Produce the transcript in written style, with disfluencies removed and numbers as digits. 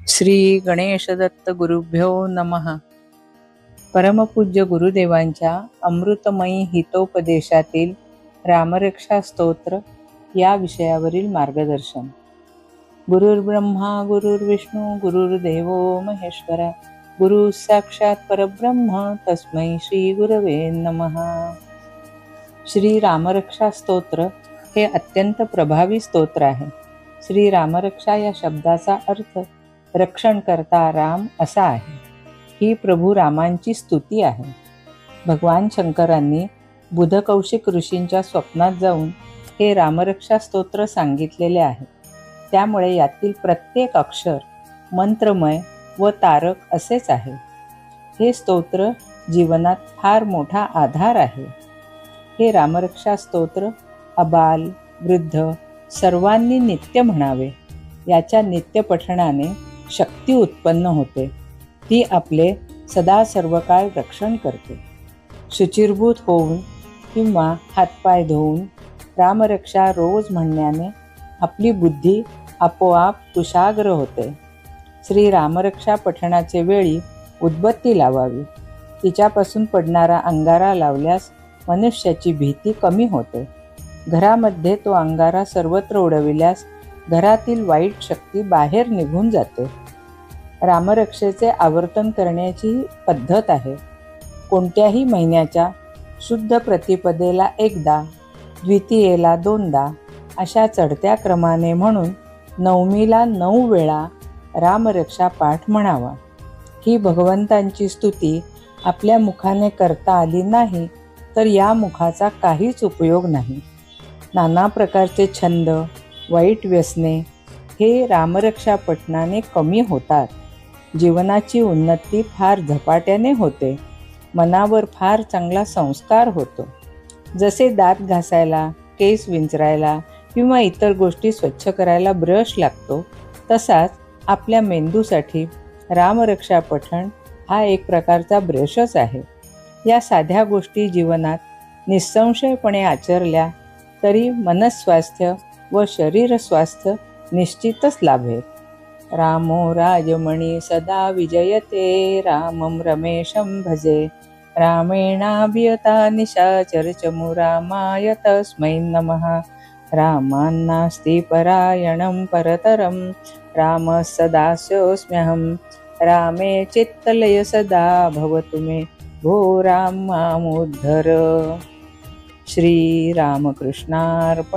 श्री गणेश दत्त गुरुभ्यो नमः. परमपूज्य गुरुदेवांच्या अमृतमयी हितोपदेशातील रामरक्षा स्तोत्र या विषयावरील मार्गदर्शन. गुरुर्ब्रह्मा गुरुर्विष्णू गुरुर्देवो महेश्वरा गुरु साक्षात परब्रह्म तस्मै श्री गुरवे नमः. श्री रामरक्षा स्तोत्र हे अत्यंत प्रभावी स्तोत्र आहे. श्री रामरक्षा या शब्दाचा अर्थ रक्षण करता राम असा आहे. ही प्रभू रामांची स्तुती आहे. भगवान शंकरांनी बुधकौशिक ऋषींच्या स्वप्नात जाऊन हे रामरक्षा स्तोत्र सांगितलेले आहे. त्यामुळे यातील प्रत्येक अक्षर मंत्रमय व तारक असेच आहे. हे स्तोत्र जीवनात फार मोठा आधार आहे. हे रामरक्षा स्तोत्र अबाल वृद्ध सर्वांनी नित्य म्हणावे. याच्या नित्य पठणाने शक्ती उत्पन्न होते. ती आपले सदा सर्वकाळ रक्षण करते. शुचिर्भूत होऊन किंवा हातपाय धुवून रामरक्षा रोज म्हणण्याने आपली बुद्धी आपोआप कुशाग्र होते. श्री रामरक्षा पठणाचे वेळी उदबत्ती लावावी. तिच्यापासून पडणारा अंगारा लावल्यास मनुष्याची भीती कमी होते. घरामध्ये तो अंगारा सर्वत्र उडविल्यास घरातील वाईट शक्ती बाहेर निघून जाते. रामरक्षेचे आवर्तन करण्याची पद्धत आहे. कोणत्याही महिन्याच्या शुद्ध प्रतिपदेला एकदा, द्वितीयेला 2दा अशा चढत्या क्रमाने म्हणून नवमीला 9 वेळा रामरक्षा पाठ म्हणावा. ही भगवंतांची स्तुती आपल्या मुखाने करता आली नाही तर या मुखाचा काहीच उपयोग नाही. नाना प्रकारचे छंद, वाईट व्यसने हे रामरक्षा पठणाने कमी होतात. जीवनाची उन्नती फार झपाट्याने होते. मनावर फार चांगला संस्कार होतो. जसे दात घासायला, केस विंचरायला किंवा इतर गोष्टी स्वच्छ करायला ब्रश लागतो, तसाच आपल्या मेंदूसाठी रामरक्षा पठण हा एक प्रकारचा ब्रशच आहे. या साध्या गोष्टी जीवनात निस्संशयपणे आचरल्या तरी मनस्वास्थ्य व शरीर स्वास्थ्य निश्चितच लाभेल. रामो राजमणी सदा विजयते रामं रमेशं भजे रामेणाभियता निशाचरचमु रामाय तस्मै नमः. रामान्नास्ति परायणं परतरं रामः सदास्योऽस्म्यहं रामे चित्तलय सदा भवतु मे भो राम मामुद्धर. श्री रामकृष्णार्पणमस्तु.